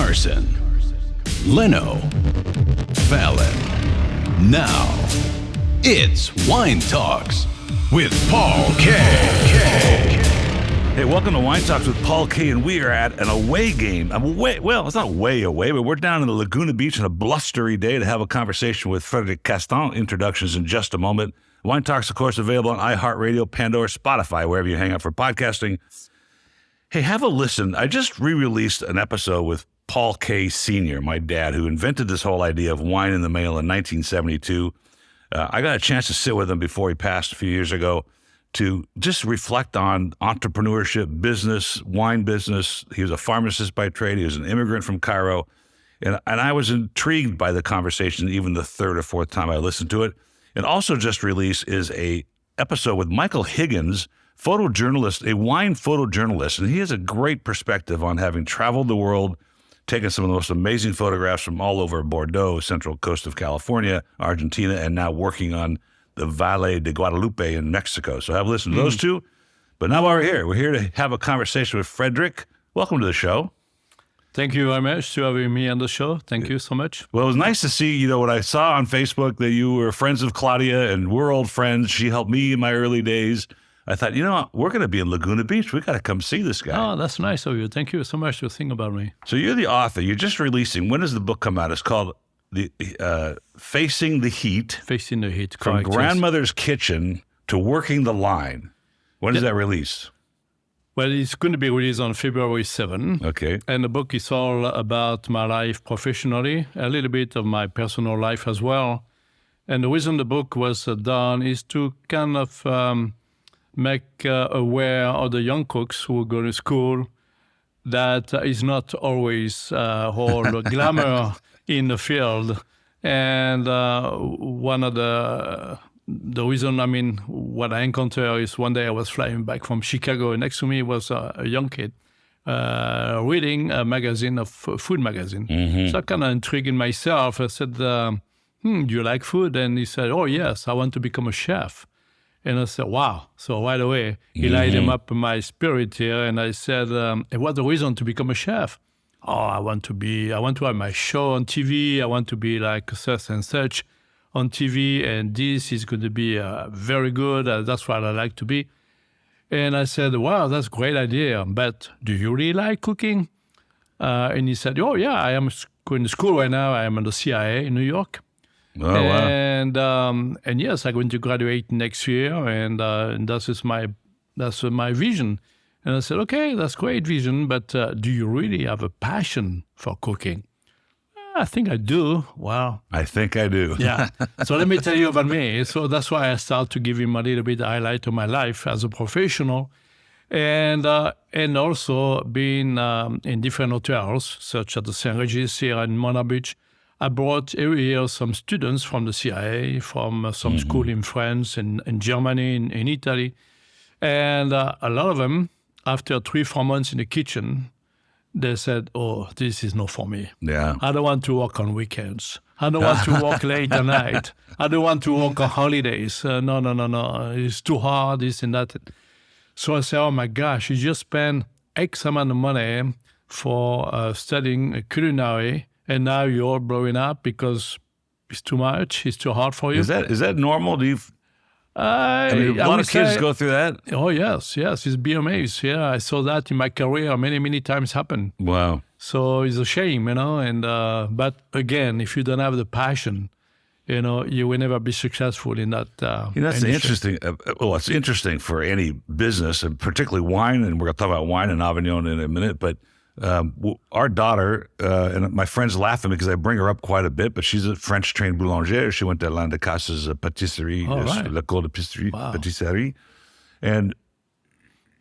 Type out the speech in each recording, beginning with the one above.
Carson, Leno, Fallon. Now, it's Wine Talks with Paul K. Hey, welcome to Wine Talks with Paul K. And we are at an away game. Well, it's not way away, but we're down in the Laguna Beach on a blustery day to have a conversation with Frederic Castan. Introductions in just a moment. Wine Talks, of course, available on iHeartRadio, Pandora, Spotify, wherever you hang out for podcasting. Hey, have a listen. I just re-released an episode with Paul K. Sr., my dad, who invented this whole idea of wine in the mail in 1972. I got a chance to sit with him before he passed a few years ago to just reflect on entrepreneurship, business, wine business. He was a pharmacist by trade. He was an immigrant from Cairo. And I was intrigued by the conversation even the third or fourth time I listened to it. And also just released is a episode with Michael Higgins, photojournalist, a wine photojournalist. And he has a great perspective on having traveled the world, taken some of the most amazing photographs from all over Bordeaux, central coast of California, Argentina, and now working on the Valle de Guadalupe in Mexico. So have listened to those two. But now while we're here to have a conversation with Frederic. Welcome to the show. Thank you very much for having me on the show. Thank you so much. Well, it was nice to see, what I saw on Facebook, that you were friends of Claudia and we're old friends. She helped me in my early days. I thought, we're going to be in Laguna Beach. We got to come see this guy. Oh, that's nice of you. Thank you so much for thinking about me. So you're the author. You're just releasing. When does the book come out? It's called Facing the Heat. Facing the Heat, From correct. Grandmother's Kitchen to Working the Line. When does that release? Well, it's going to be released on February 7. Okay. And the book is all about my life professionally, a little bit of my personal life as well. And the reason the book was done is to kind of make aware of the young cooks who go to school that is not always all glamour in the field. And one of the reason, what I encountered is one day I was flying back from Chicago, and next to me was a young kid reading a magazine, a food magazine. Mm-hmm. So I kind of intrigued myself. I said, do you like food? And he said, oh, yes, I want to become a chef. And I said, wow. So right away, he lighted him up my spirit here. And I said, what's the reason to become a chef? Oh, I want to have my show on TV. I want to be like such and such on TV. And this is going to be very good. That's what I like to be. And I said, wow, that's a great idea. But do you really like cooking? And he said, oh, yeah, I am going to school right now. I am in the CIA in New York. Oh, wow. And yes, I'm going to graduate next year, and that's my vision. And I said, okay, that's great vision, but do you really have a passion for cooking? I think I do. Wow. I think I do. Yeah. So let me tell you about me. So that's why I start to give him a little bit of highlight of my life as a professional, and also being in different hotels, such as the St. Regis here in Mona Beach. I brought every year some students from the CIA, from some school in France and in Germany, in Italy. And a lot of them, after 3-4 months in the kitchen, they said, oh, this is not for me. Yeah. I don't want to work on weekends. I don't want to work late at night. I don't want to work on holidays. No. It's too hard, this and that. So I said, oh my gosh, you just spend X amount of money for studying culinary, and now you're blowing up because it's too much, it's too hard for you. Is that normal? Do you? A lot of kids go through that. Oh yes, it's be amazed. Yeah, I saw that in my career many times happen. Wow. So it's a shame, And but again, if you don't have the passion, you will never be successful in that. That's interesting. Well, it's interesting for any business, and particularly wine. And we're going to talk about wine and Avignon in a minute, but. Our daughter, and my friends laugh at me because I bring her up quite a bit, but she's a French-trained boulangère. She went to Alain de Cassa's patisserie, L'École de Patisserie, and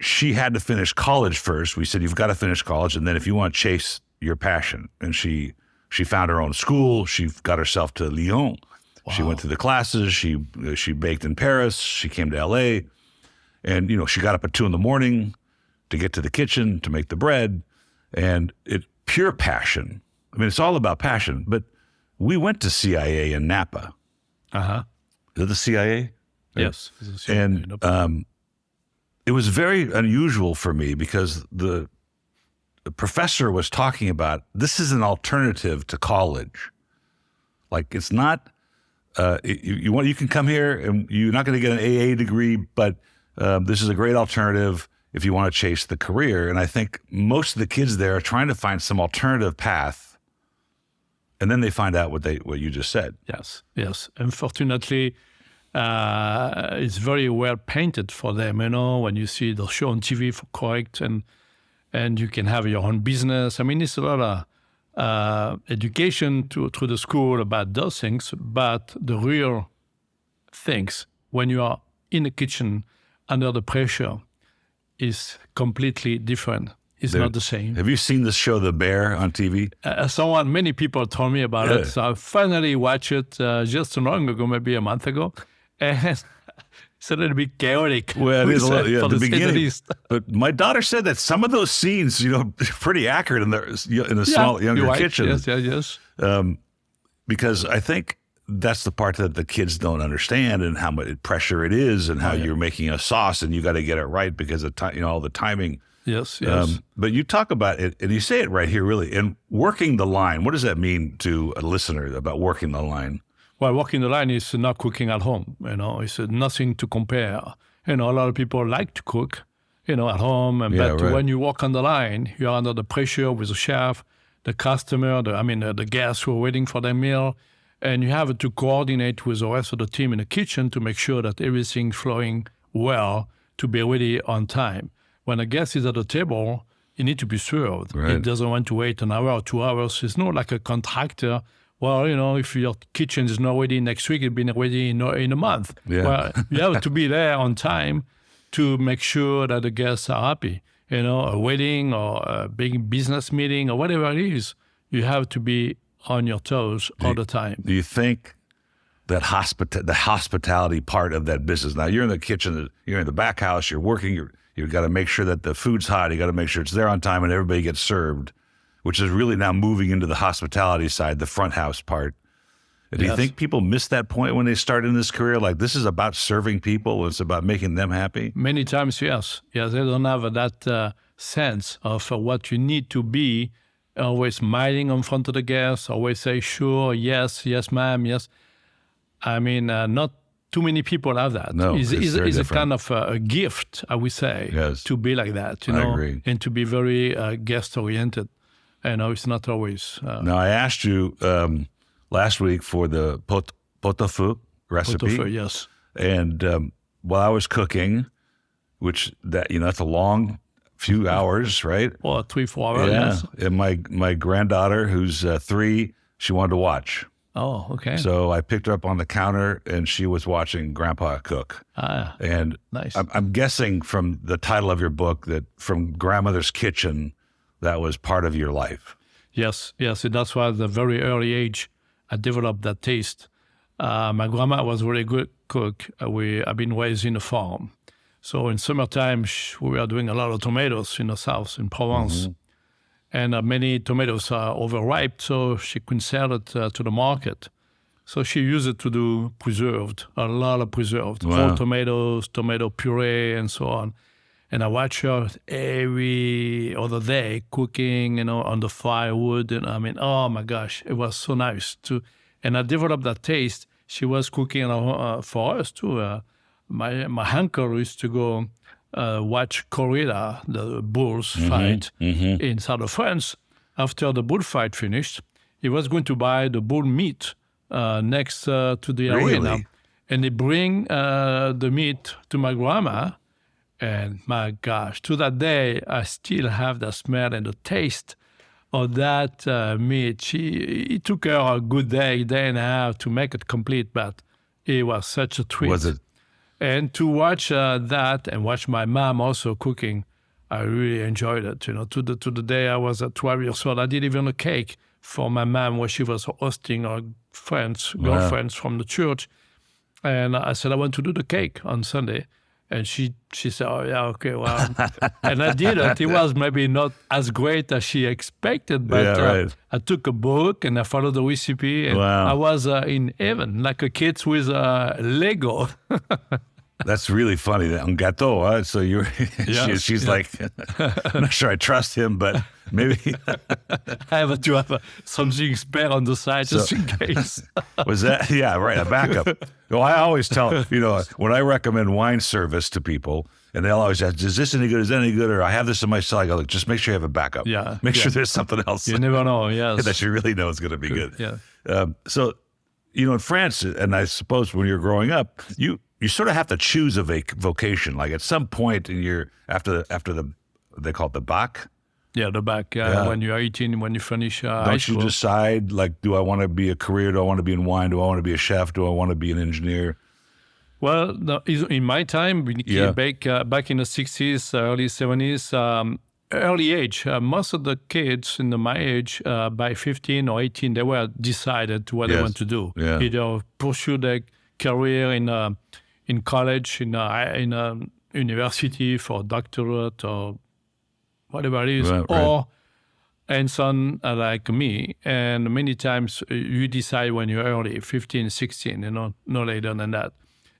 she had to finish college first. We said, you've got to finish college, and then if you want to chase your passion. And she found her own school. She got herself to Lyon. Wow. She went to the classes. She baked in Paris. She came to L.A., and, she got up at 2 a.m. to get to the kitchen, to make the bread. And pure passion. It's all about passion. But we went to CIA in Napa. Uh-huh. Is it the CIA? Yes. And it was very unusual for me because professor was talking about, this is an alternative to college. Like, it's not, you can come here and you're not going to get an AA degree, but this is a great alternative if you want to chase the career. And I think most of the kids there are trying to find some alternative path, and then they find out what you just said. Yes. Unfortunately, it's very well painted for them. When you see the show on TV for correct, and you can have your own business. I mean, it's a lot of education through the school about those things, but the real things, when you are in the kitchen under the pressure, is completely different. It's not the same. Have you seen this show, The Bear, on TV? Many people told me about it. So I finally watched it just long ago, maybe a month ago. And it's a little bit chaotic. Well, it is a little, the beginning. But my daughter said that some of those scenes, pretty accurate in the small, younger kitchen. Yes. Because I think that's the part that the kids don't understand, and how much pressure it is, and how you're making a sauce, and you got to get it right because of all the timing. Yes. But you talk about it, and you say it right here, really, and working the line. What does that mean to a listener about working the line? Well, working the line is not cooking at home. It's nothing to compare. A lot of people like to cook, at home. But when you walk on the line, you're under the pressure with the chef, the customer, the guests who are waiting for their meal. And you have to coordinate with the rest of the team in the kitchen to make sure that everything's flowing well to be ready on time. When a guest is at the table, you need to be served. Right. It doesn't want to wait an hour or 2 hours. It's not like a contractor. Well, if your kitchen is not ready next week, it'll be ready in a month. Yeah. Well, you have to be there on time to make sure that the guests are happy. A wedding or a big business meeting or whatever it is, you have to be on your toes all the time. Do you think that the hospitality part of that business, now you're in the kitchen, you're in the back house, you're working, you've got to make sure that the food's hot, you got to make sure it's there on time and everybody gets served, which is really now moving into the hospitality side, the front house part. Do you think people miss that point when they start in this career? Like, this is about serving people, it's about making them happy? Many times, yes. Yes, they don't have that sense of what you need to be, always smiling in front of the guests, always say, sure, yes, ma'am, yes. Not too many people have that. No, it's a kind of a gift, I would say, to be like that, I agree. And to be very guest-oriented. It's not always. Now, I asked you last week for the pot-au-feu recipe. Pot-au-feu, yes. And while I was cooking, that's a long few hours, right? Or 3-4 hours, yes. And my granddaughter, who's 3, she wanted to watch. Oh, okay. So I picked her up on the counter, and she was watching Grandpa cook. And nice. I'm guessing from the title of your book that from grandmother's kitchen, that was part of your life. Yes. That's why at a very early age, I developed that taste. My grandma was a really good cook. I've been raised in a farm. So in summertime, we were doing a lot of tomatoes in the south, in Provence. Mm-hmm. And many tomatoes are overripe, so she couldn't sell it to the market. So she used it to do a lot of preserved, whole tomatoes, tomato puree, and so on. And I watch her every other day cooking, on the firewood. And oh my gosh, it was so nice too. And I developed that taste. She was cooking for us too. My uncle used to go watch corrida, the bulls fight in south of France. After the bullfight finished, he was going to buy the bull meat next to the arena. And he bring the meat to my grandma. And my gosh, to that day, I still have the smell and the taste of that meat. It took her a good day and a half to make it complete, but it was such a treat. Was it? And to watch that and watch my mom also cooking, I really enjoyed it. To the day I was at 12 years old, I did even a cake for my mom where she was hosting her girlfriends from the church. And I said, I want to do the cake on Sunday. And she said, oh, yeah, okay, well. And I did it. It was maybe not as great as she expected, but I took a book and I followed the recipe. And I was in heaven, like a kid with Lego. That's really funny. Un gâteau, huh? So you're, she's like, I'm not sure I trust him, but maybe. I have to have something spare on the side just in case. Was that, yeah, right, a backup. Well, I always tell, when I recommend wine service to people, and they'll always ask, is this any good? Is that any good? Or I have this in my cell. I go, look, just make sure you have a backup. Yeah. Make sure there's something else. You never know, yes. That you really know is going to be good. Yeah. So, in France, and I suppose when you're growing up, you sort of have to choose a vocation. Like at some point in your, after the they call it the bac. Yeah, the bac, when you're 18, when you finish high school. Don't you decide, like, do I want to be a career? Do I want to be in wine? Do I want to be a chef? Do I want to be an engineer? Well, in my time, back in the 60s, early 70s, early age, most of the kids in my age, by 15 or 18, they were decided what they want to do. Yeah. Either pursue their career in college, in a university for doctorate or whatever it is, and son like me. And many times you decide when you're early, 15, 16, no later than that.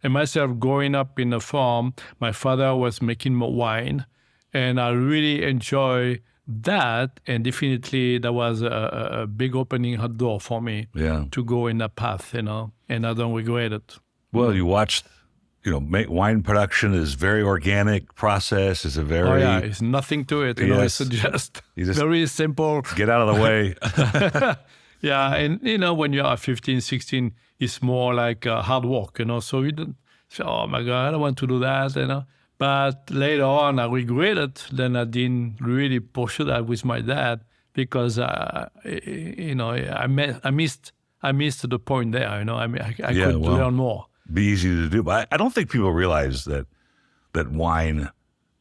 And myself, growing up in a farm, my father was making wine, and I really enjoy that. And definitely that was a big opening door for me to go in that path, and I don't regret it. Well, you watched, wine production is very organic process. It's a very... it's nothing to it. It's just very simple. Get out of the way. Yeah, and when you are 15, 16, it's more like hard work, so you don't say, oh my God, I don't want to do that, But later on, I regret it. Then I didn't really pursue that with my dad because, I missed the point there, I could learn more. Be easy to do. But I don't think people realize that wine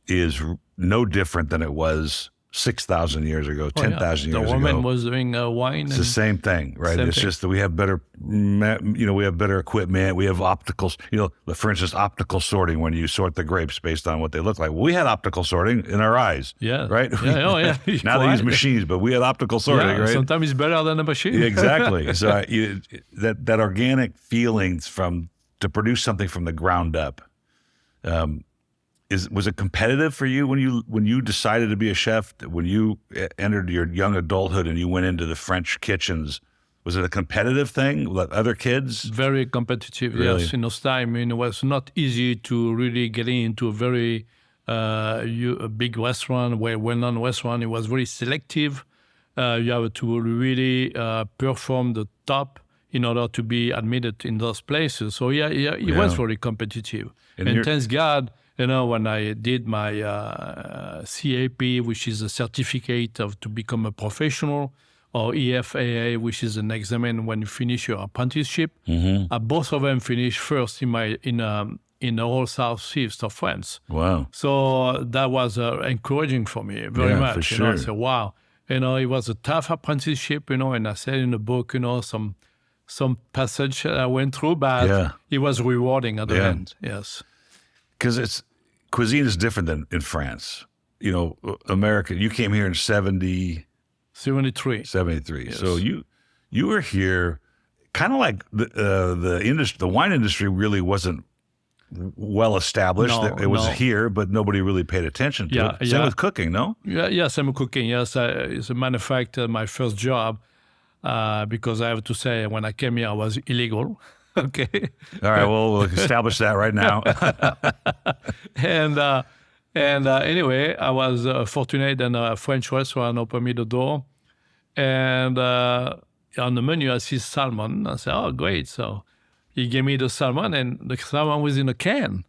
is no different than it was 6,000 years ago, 10,000 years ago. The woman was doing wine. It's the same thing, right? It's just that we have better, we have better equipment. We have opticals, for instance, optical sorting when you sort the grapes based on what they look like. Well, we had optical sorting in our eyes, right? Yeah. Now they use machines, but we had optical sorting, right? Sometimes it's better than a machine. Exactly. So that organic feelings to produce something from the ground up, was it competitive for you when you decided to be a chef? When you entered your young adulthood and you went into the French kitchens, was it a competitive thing with other kids? Very competitive, really? Yes. In those time, it was not easy to really get into a very a big restaurant, well-known restaurant. It was very selective. You have to really perform the top in order to be admitted in those places. So it was very competitive. And thanks God, when I did my CAP, which is a certificate to become a professional, or EFAA, which is an examen when you finish your apprenticeship, both of them finished first in the whole southeast of France. Wow! So that was encouraging for me very much. For sure. I said, wow. It was a tough apprenticeship. And I said in the book, some passage I went through, but it was rewarding at the end. Yes. Because cuisine is different than in France. America, you came here in 73. 73. Yes. So you were here kind of like the industry, the wine industry really wasn't well established. It was here, but nobody really paid attention to it. Same with cooking, no? Yeah, same with cooking. Yes, as a matter of fact, my first job, because I have to say, when I came here, I was illegal. Okay. All right. Well, we'll establish that right now. And anyway, I was fortunate, and a French restaurant opened me the door, and on the menu I see salmon. I said, "Oh, great!" So he gave me the salmon, and the salmon was in a can.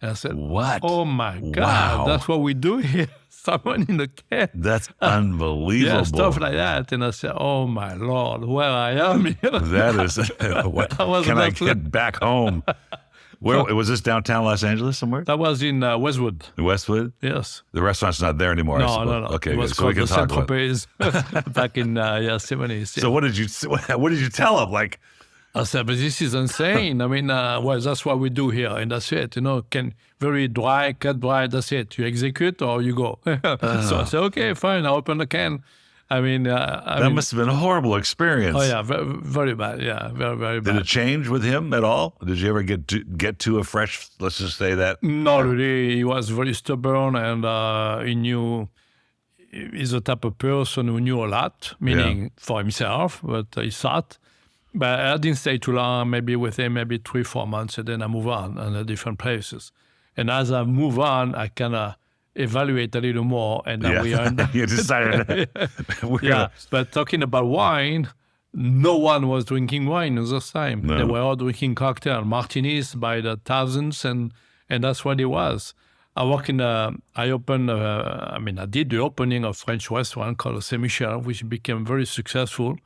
And I said, "What? Oh my God! Wow. That's what we do here." Salmon in the can. That's unbelievable. Yeah, stuff like that. And I said, oh my Lord, where I am. That is, can I get back home? Where was this, downtown Los Angeles somewhere? That was in Westwood. Westwood? Yes. The restaurant's not there anymore, I suppose. No. Okay, it was so we can talk about it. Back in 70s. So what did you tell him? Like, I said, but this is insane. I mean, that's what we do here, and that's it. Can very dry, cut dry, that's it. You execute or you go. So I said, okay, fine. I open the can. I mean, that must have been a horrible experience. Oh yeah, very, very bad. Yeah, very, very bad. Did it change with him at all? Did you ever get to a fresh? Let's just say that. Not really. He was very stubborn, and he knew. He's the type of person who knew a lot, meaning for himself, but he thought. But I didn't stay too long. Maybe with him, maybe 3-4 months, and then I move on and different places. And as I move on, I kind of evaluate a little more, and now we are. You decided. But talking about wine, no one was drinking wine at this time. No. They were all drinking cocktail, martinis by the thousands, and that's what it was. I did the opening of a French restaurant called Saint Michel, which became very successful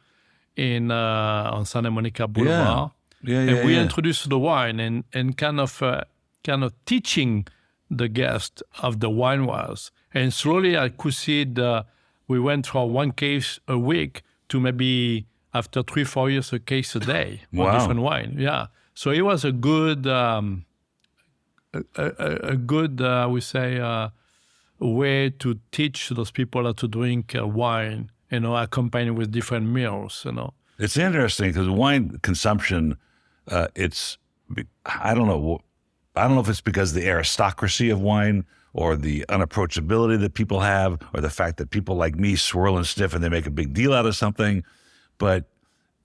on Santa Monica Boulevard. And we introduced the wine and kind of teaching the guest of the wine was. And slowly I could see we went from one case a week to maybe after 3-4 years a case a day on different wine. Yeah. So it was a good I would say way to teach those people how to drink wine, accompanied with different meals, It's interesting because wine consumption, I don't know if it's because of the aristocracy of wine or the unapproachability that people have or the fact that people like me swirl and sniff and they make a big deal out of something, but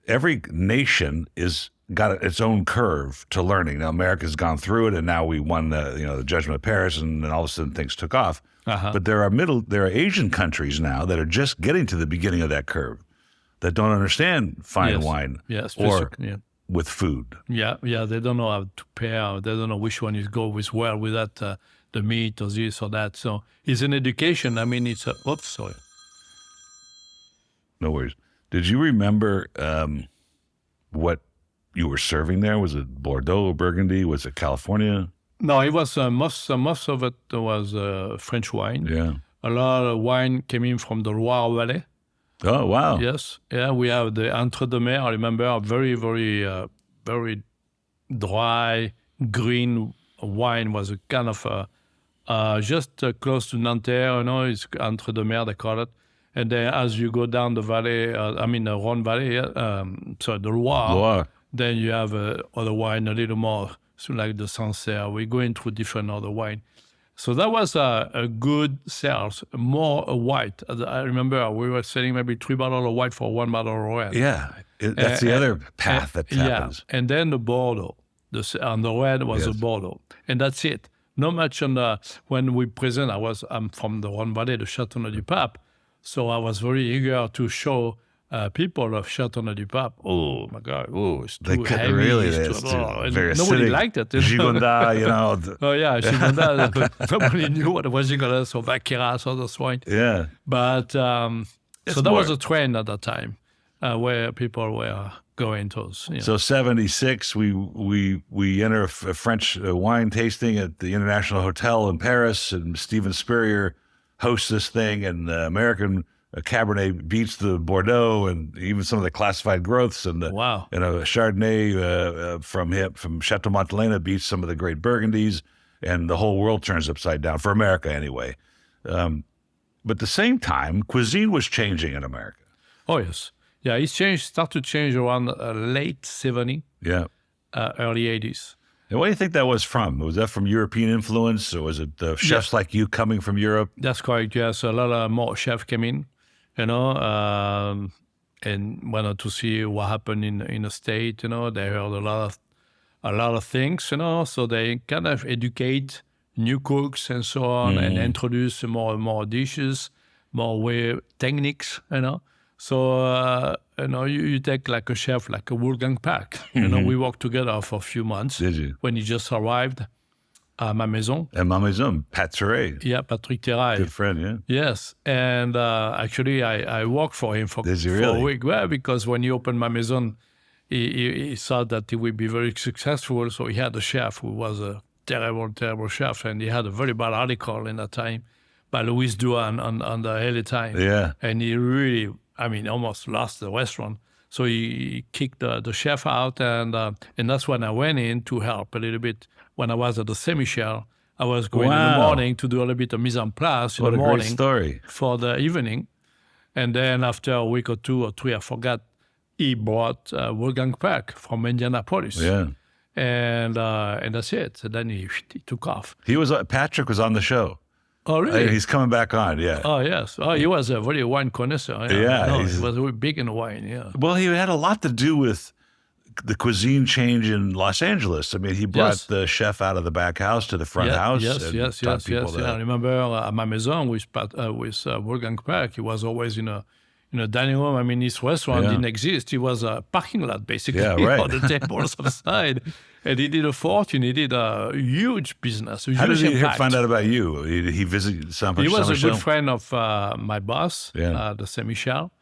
every nation is got its own curve to learning. Now, America's gone through it, and now we won the Judgment of Paris, and then all of a sudden things took off. But there are Asian countries now that are just getting to the beginning of that curve, that don't understand fine wine or with food. Yeah, they don't know how to pair. They don't know which one is go with well with that the meat or this or that. So it's an education. I mean, it's oops, sorry. No worries. Did you remember what you were serving there? Was it Bordeaux or Burgundy? Was it California? No, it was most of it was French wine. Yeah. A lot of wine came in from the Loire Valley. Oh, wow. Yes. Yeah, we have the Entre-deux-Mers. I remember very, very, very dry, green wine was a kind of just close to Nanterre, it's Entre-deux-Mers, they call it. And then as you go down the valley, the Rhone Valley, the Loire, then you have other wine a little more, so like the Sancerre. We're going through different other wine. So that was a good sales, more white. I remember we were selling maybe 3 bottles of white for 1 bottle of red. Yeah, that's the other path that happens. Yeah, and then the Bordeaux. On the red was the Bordeaux. And that's it. Not much when we present, I'm from the Rhone Valley, the Châteauneuf du Pape. So I was very eager to show people of Châteauneuf du Pape. Oh my God! Oh, it's too heavy. Really, it's too, very nobody acidic. liked it. Gigondas, Oh yeah, Gigondas. Nobody knew what was Gigondas or Vaqueras or those wine. Yeah. But so that was a trend at that time where people were going towards. So 76, we enter a French wine tasting at the International Hotel in Paris, and Steven Spurrier hosts this thing, and the American Cabernet beats the Bordeaux and even some of the classified growths, and a Chardonnay from Chateau Montelena beats some of the great Burgundies, and the whole world turns upside down, for America anyway. But at the same time, cuisine was changing in America. Oh, yes. Yeah, it started to change around late 70s, early 80s. And what do you think that was from? Was that from European influence, or was it the chefs like you coming from Europe? That's correct, yes. A lot of more chefs came in, and wanted to see what happened in the state. They heard a lot of things. So they kind of educate new cooks and so on, and introduce more and more dishes, more techniques. So you take like a chef, like a Wolfgang Pack. We worked together for a few months. Did you? When he just arrived at Ma Maison. At Ma Maison, Pat Terray. Yeah, Patrick Terray. Good friend, yeah. Yes, and actually I worked for him for a week. Well, because when he opened Ma Maison, he thought that he would be very successful. So he had a chef who was a terrible, terrible chef, and he had a very bad article in that time by Louis Duhan on the LA Times. Yeah. And he really, almost lost the restaurant. So he kicked the chef out, and that's when I went in to help a little bit. When I was at the Saint Michel, I was going in the morning to do a little bit of mise en place in the morning. What a great story. For the evening. And then after a week or 2 or 3, I forgot, he bought Wolfgang Puck from Indianapolis. Yeah. And that's it. And then he took off. Patrick was on the show. Oh, really? He's coming back on, yeah. Oh, yes. Oh, he was a very wine connoisseur. Yeah, no, he was very big in wine, yeah. Well, he had a lot to do with the cuisine change in Los Angeles. I mean, he brought the chef out of the back house to the front house. Yes. I remember at my maison with Wolfgang Puck, he was always in a dining room. I mean, his restaurant didn't exist. It was a parking lot, basically, right. on the tables outside. And he did a fortune. He did a huge business. How did he find out about you? Did he visit He was a good friend of my boss, the Saint Michel.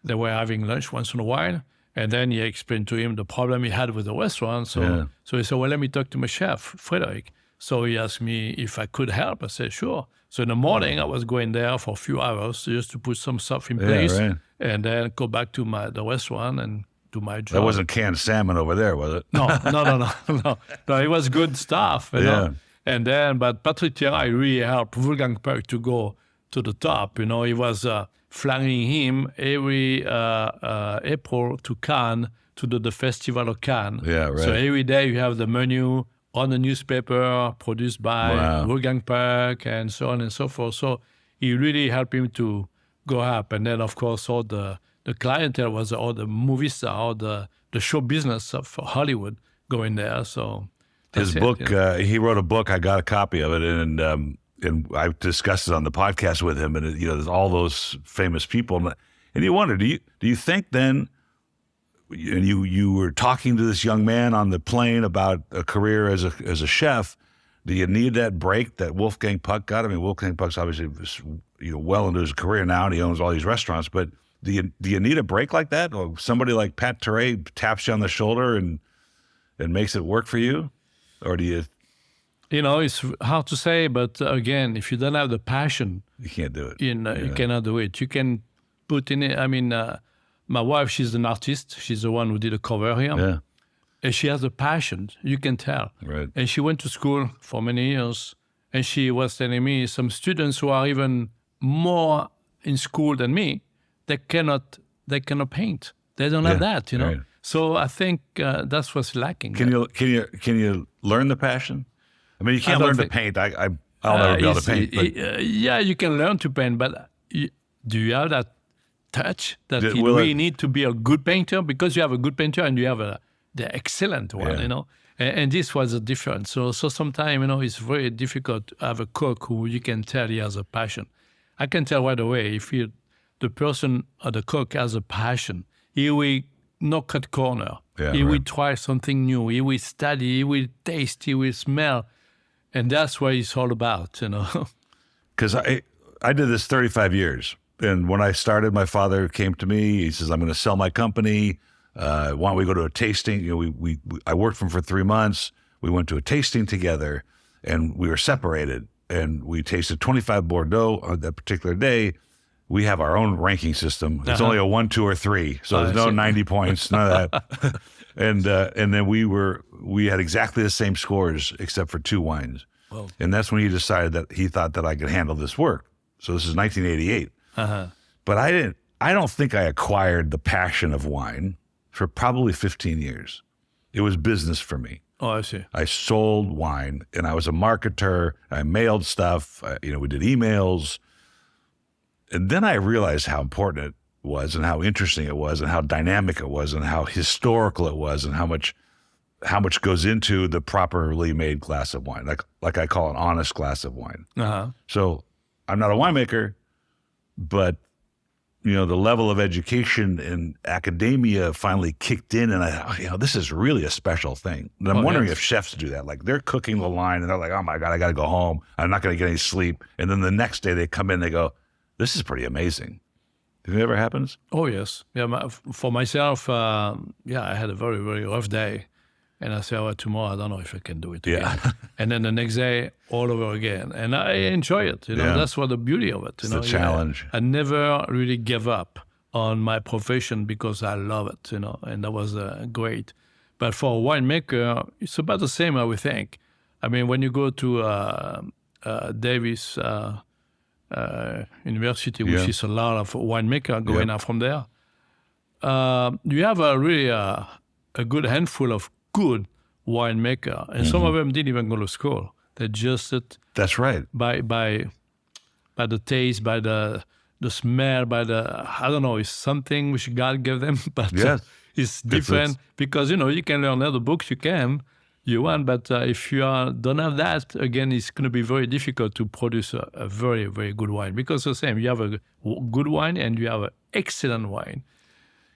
They were having lunch once in a while. And then he explained to him the problem he had with the restaurant. So he said, well, let me talk to my chef, Frederic. So he asked me if I could help. I said, sure. So in the morning, I was going there for a few hours just to put some stuff in place and then go back to the restaurant and do my job. That wasn't canned salmon over there, was it? No. It was good stuff. You know? And then, but Patrick Thierry really helped Wolfgang Puck to go to the top. You know, he was flying him every April to Cannes, to the Festival of Cannes. Yeah, right. So every day you have the menu on the newspaper produced by Wolfgang Puck and so on and so forth. So he really helped him to go up. And then, of course, all the clientele was all the movie star, all the show business of Hollywood going there. So his book, he wrote a book. I got a copy of it, and I discussed it on the podcast with him. And there's all those famous people, and you wonder, do you think then? And you were talking to this young man on the plane about a career as a chef. Do you need that break that Wolfgang Puck got? I mean, Wolfgang Puck's obviously well into his career now, and he owns all these restaurants. But do you need a break like that, or somebody like Pat Thierry taps you on the shoulder and makes it work for you, or do you? It's hard to say, but again, if you don't have the passion, you can't do it. You cannot do it. You can put in it. I mean. My wife, she's an artist. She's the one who did the cover here. Yeah. And she has a passion, you can tell. Right. And she went to school for many years. And she was telling me some students who are even more in school than me, they cannot paint. They don't have that, Right. So I think that's what's lacking. Can you learn the passion? I mean, you can't learn to paint. I'll never be able to paint. But yeah, you can learn to paint, but do you have that touch that you really need to be a good painter? Because you have a good painter and you have the excellent one, and this was a difference. So sometimes, it's very difficult to have a cook who you can tell he has a passion. I can tell right away if the person or the cook has a passion, he will not cut corner. He will try something new. He will study, he will taste, he will smell. And that's what it's all about, Because I did this 35 years. And when I started, my father came to me. He says, "I'm going to sell my company. Why don't we go to a tasting?" I worked for him for 3 months. We went to a tasting together, and we were separated. And we tasted 25 Bordeaux on that particular day. We have our own ranking system. It's only a 1, 2, or 3, so there's no 90 points, none of that. And then we had exactly the same scores except for 2 wines. Whoa. And that's when he decided that he thought that I could handle this work. So this is 1988. But I don't think I acquired the passion of wine for probably 15 years. It was business for me. Oh, I see. I sold wine, and I was a marketer. I mailed stuff. We did emails. And then I realized how important it was and how interesting it was and how dynamic it was and how historical it was and how much goes into the properly made glass of wine, like I call an honest glass of wine. So I'm not a winemaker, but the level of education in academia finally kicked in, and I thought, this is really a special thing. And I'm wondering if chefs do that. Like, they're cooking the line, and they're like, "Oh my God, I got to go home. I'm not going to get any sleep." And then the next day they come in, they go, "This is pretty amazing." Did it ever happens? Oh yes, yeah. For myself, I had a very, very rough day. And I said, tomorrow I don't know if I can do it again. Yeah. And then the next day, all over again. And I enjoy it. That's what the beauty of it. It's a challenge. I never really gave up on my profession because I love it, and that was great. But for a winemaker, it's about the same, I would think. I mean, when you go to Davis University, which is a lot of winemaker going out from there. You have a good handful of good winemaker, and some of them didn't even go to school. They just That's right. by the taste, by the smell, by I don't know, it's something which God gave them, but it's different because you can learn other books you want, but if you don't have that, again, it's going to be very difficult to produce a very, very good wine because the same, you have a good wine and you have an excellent wine.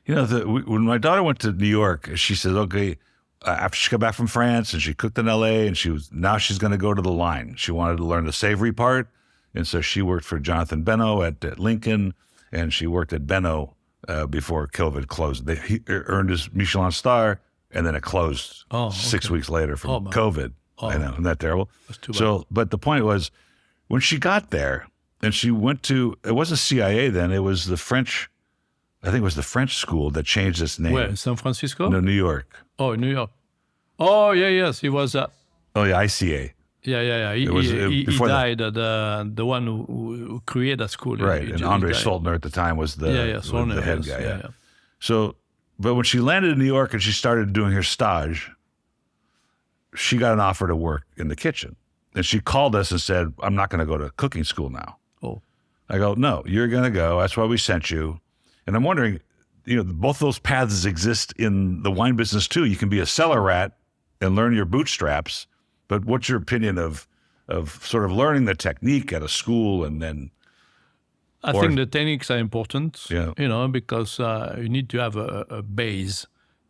When my daughter went to New York, she said, okay, after she got back from France and she cooked in LA and now she's going to go to the line. She wanted to learn the savory part. And so she worked for Jonathan Beno at Lincoln, and she worked at Beno before COVID closed. He earned his Michelin star, and then it closed 6 weeks later from COVID. I know, isn't that terrible? That's too bad. But the point was, when she got there, and she went to, it wasn't CIA then, it was the French, I think it was the French school that changed its name. Where, in San Francisco? No, New York. Oh, New York. Oh, yes, it was... Oh, yeah, ICA. Yeah. He died, the one who created that school. Right, and Andre Soltner at the time was the head guy. Yeah. So, but when she landed in New York and she started doing her stage, she got an offer to work in the kitchen. And she called us and said, I'm not going to go to cooking school now. Oh. I go, no, you're going to go. That's why we sent you. And I'm wondering, both those paths exist in the wine business too. You can be a cellar rat and learn your bootstraps. But what's your opinion of sort of learning the technique at a school and then? I think the techniques are important, yeah. Because you need to have a base,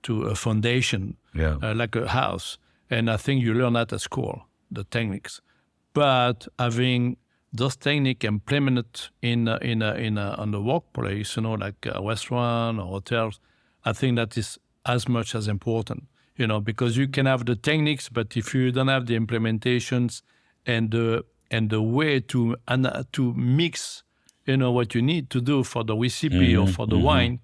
a foundation, like a house. And I think you learn that at school, the techniques. But having those techniques implemented on the workplace, like a restaurant or hotels, I think that is as much as important. Because you can have the techniques, but if you don't have the implementations and the way to mix, what you need to do for the recipe or for the wine,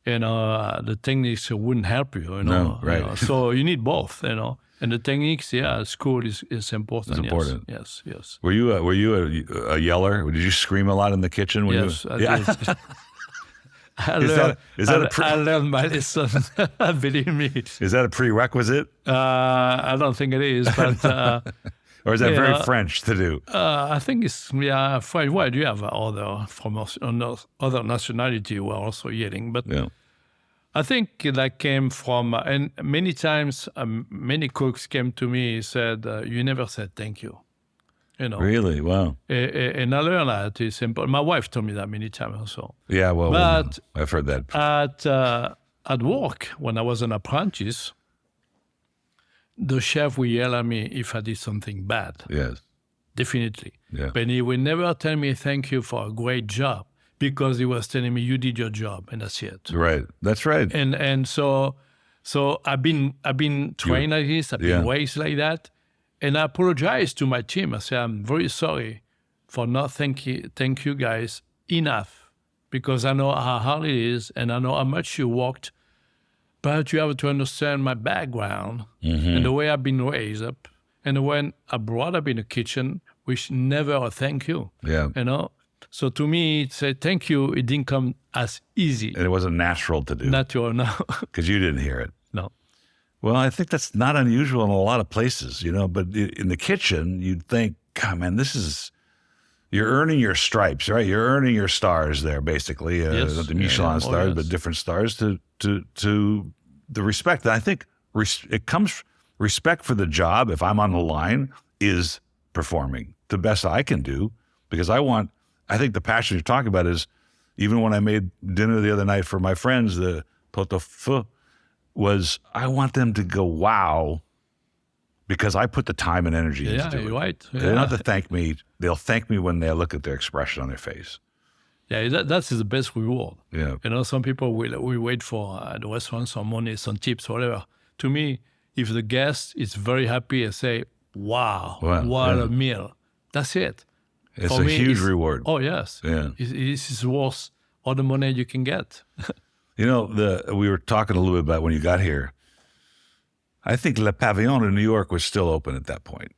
the techniques wouldn't help you. No, right. So you need both. And the techniques, school is important. It's important. Yes. Were you a yeller? Did you scream a lot in the kitchen? Yes, I did. I learned my lesson. Believe me. Is that a prerequisite? I don't think it is, but or is that very French to do? I think it's French. Well, you have other nationality who are also yelling, but I think that came from. And many times, many cooks came to me and said, "You never said thank you." Really? Wow. And I learned that it's simple. My wife told me that many times also. Yeah, well, but I've heard that. At work, when I was an apprentice, the chef would yell at me if I did something bad. Yes. Definitely. Yeah. But he would never tell me thank you for a great job because he was telling me you did your job and that's it. Right. That's right. And so I've been trained like this. I've been raised like that. And I apologize to my team. I say, I'm very sorry for not thank you guys enough because I know how hard it is and I know how much you worked, but you have to understand my background and the way I've been raised up and when I brought up in the kitchen, which never a thank you. Yeah. So to me, say thank you, it didn't come as easy. And it wasn't natural to do. Natural, no. Because you didn't hear it. No. Well, I think that's not unusual in a lot of places, but in the kitchen, you'd think, God, man, you're earning your stripes, right? You're earning your stars there, basically, the Michelin stars, but different stars to the respect. And I think it comes, respect for the job, if I'm on the line, is performing the best I can do, because I think the passion you're talking about is, even when I made dinner the other night for my friends, the pot-au-feu, was I want them to go, wow, because I put the time and energy into it. You're right. They don't have to thank me. They'll thank me when they look at their expression on their face. Yeah, that's the best reward. Yeah. Some people will wait for the restaurant, some money, some tips, whatever. To me, if the guest is very happy and say, wow, what a meal, that's it. It's a huge reward. Oh, yes. Yeah. This is worth all the money you can get. We were talking a little bit about when you got here. I think Le Pavillon in New York was still open at that point.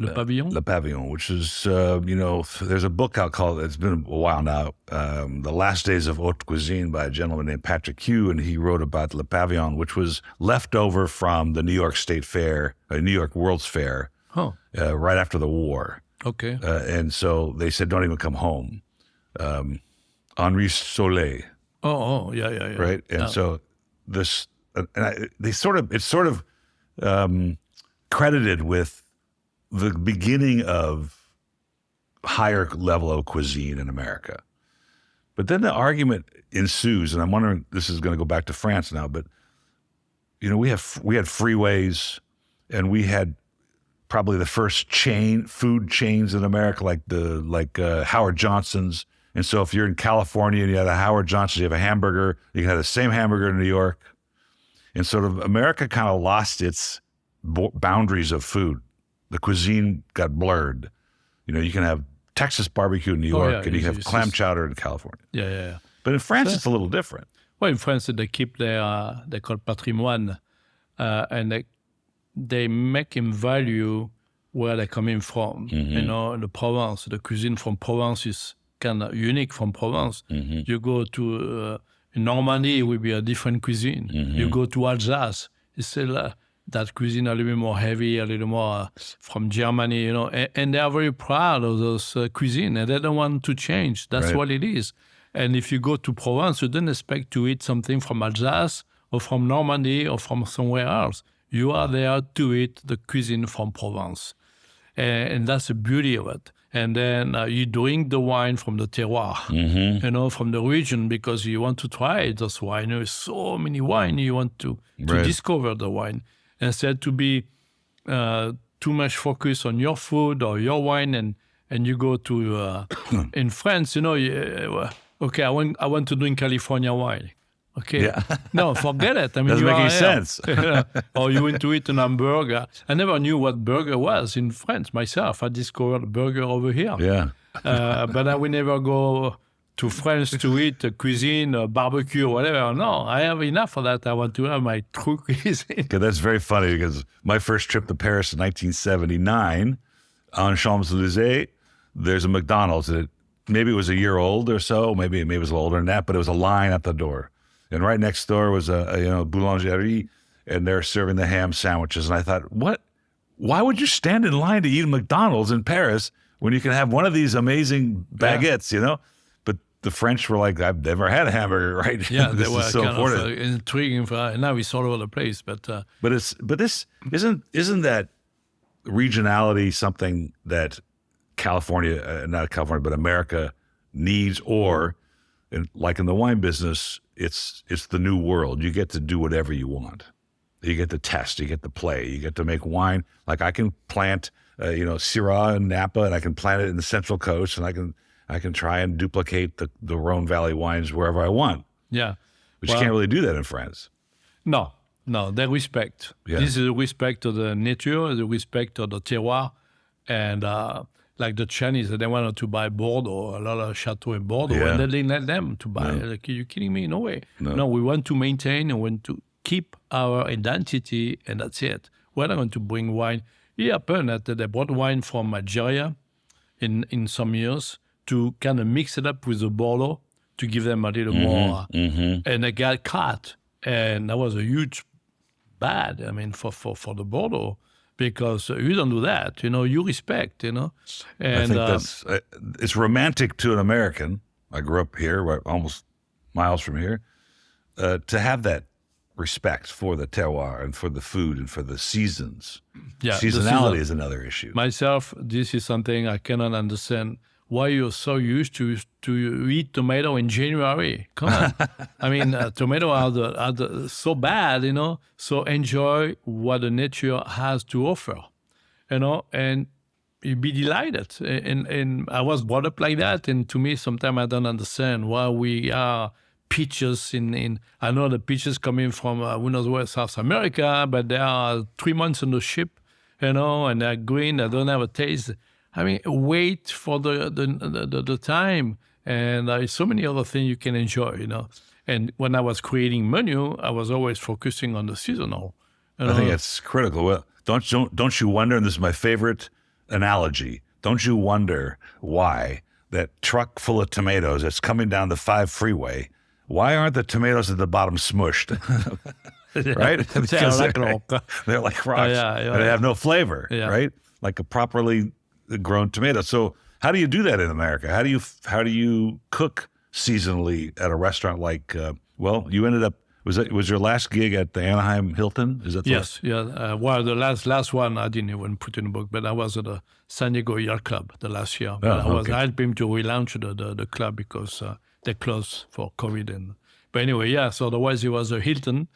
Le Pavillon? Le Pavillon, which is, there's a book out called, it's been a while now, The Last Days of Haute Cuisine by a gentleman named Patrick Hugh, and he wrote about Le Pavillon, which was left over from the New York State Fair, New York World's Fair, right after the war. Okay. And so they said, don't even come home. Henri Soleil. Yeah. Right? And so this, it's sort of credited with the beginning of higher level of cuisine in America. But then the argument ensues, and I'm wondering, this is going to go back to France now, but we had freeways, and we had probably the first food chains in America, like Howard Johnson's. And so if you're in California and you had a Howard Johnson, you have a hamburger, you can have the same hamburger in New York. And sort of America kind of lost its boundaries of food. The cuisine got blurred. You can have Texas barbecue in New York, and you have clam chowder in California. Yeah. But in France, it's a little different. Well, in France, they keep their, they call patrimoine, and they make him value where they're coming from. The Provence, the cuisine from Provence is kind of unique from Provence. You go to Normandy, it will be a different cuisine. You go to Alsace, it's still that cuisine a little bit more heavy, a little more from Germany, and they are very proud of those cuisine, and they don't want to change. That's what it is. And if you go to Provence, you don't expect to eat something from Alsace or from Normandy or from somewhere else. You are there to eat the cuisine from Provence. And that's the beauty of it. And then you drink the wine from the terroir, from the region, because you want to try those wine. There's so many wine, you want to discover the wine. Instead to be too much focus on your food or your wine, and you go to, in France, okay, I want to drink California wine. Okay. Yeah. No, forget it. I mean, doesn't make any sense. Or you went to eat an hamburger. I never knew what burger was in France myself. I discovered a burger over here. Yeah. But I will never go to France to eat a cuisine, a barbecue, or whatever. No, I have enough of that. I want to have my true cuisine. Okay, that's very funny, because my first trip to Paris in 1979, on Champs-Élysées, there's a McDonald's. Maybe it was a year old or so. Maybe it was a little older than that, but it was a line at the door. And right next door was a boulangerie, and they're serving the ham sandwiches. And I thought, what? Why would you stand in line to eat at McDonald's in Paris when you can have one of these amazing baguettes, But the French were like, I've never had a hamburger, right? Yeah, this they were is so kind important. of intriguing. Now it's all over the place. But this isn't that regionality something that California, not California, but America needs, or like in the wine business, it's the new world. You get to do whatever you want. You get to test, you get to play, you get to make wine. Like I can plant, Syrah in Napa, and I can plant it in the Central Coast, and I can try and duplicate the Rhone Valley wines wherever I want. Yeah. But you can't really do that in France. No, they respect. Yeah. This is the respect of the nature, the respect of the terroir, and like the Chinese, they wanted to buy Bordeaux, a lot of chateaux in Bordeaux, and they didn't let them to buy. No. Like, are you kidding me? No way. No, we want to maintain and want to keep our identity, and that's it. We're not going to bring wine. It happened that they brought wine from Algeria in some years to kind of mix it up with the Bordeaux to give them a little more. And they got caught, and that was a huge bad, for the Bordeaux. Because you don't do that, you respect, And I think it's romantic to an American. I grew up here, almost miles from here, to have that respect for the terroir and for the food and for the seasons. Yeah, seasonality is another issue. Myself, this is something I cannot understand. Why you're so used to eat tomato in January? Come on. Tomato are so bad, So enjoy what the nature has to offer, and you'd be delighted. And I was brought up like that. And to me, sometimes I don't understand why we are peaches I know the peaches coming from who knows where, South America, but they are 3 months on the ship, and they're green. They don't have a taste. Wait for the time, and there's so many other things you can enjoy, And when I was creating menu, I was always focusing on the seasonal. I think it's critical. Well, don't you wonder? And this is my favorite analogy, don't you wonder why that truck full of tomatoes that's coming down the 5 freeway, why aren't the tomatoes at the bottom smushed? Right? Because they're like rocks. They have no flavor, right? Like a properly grown tomato. So how do you do that in America? How do you cook seasonally at a restaurant like? You ended up. Was your last gig at the Anaheim Hilton? Is that yes? Yeah. Well, the last one I didn't even put in the book, but I was at the San Diego Yacht Club the last year. But I was helping him to relaunch the club because they closed for COVID. But anyway, yeah. So otherwise, it was a Hilton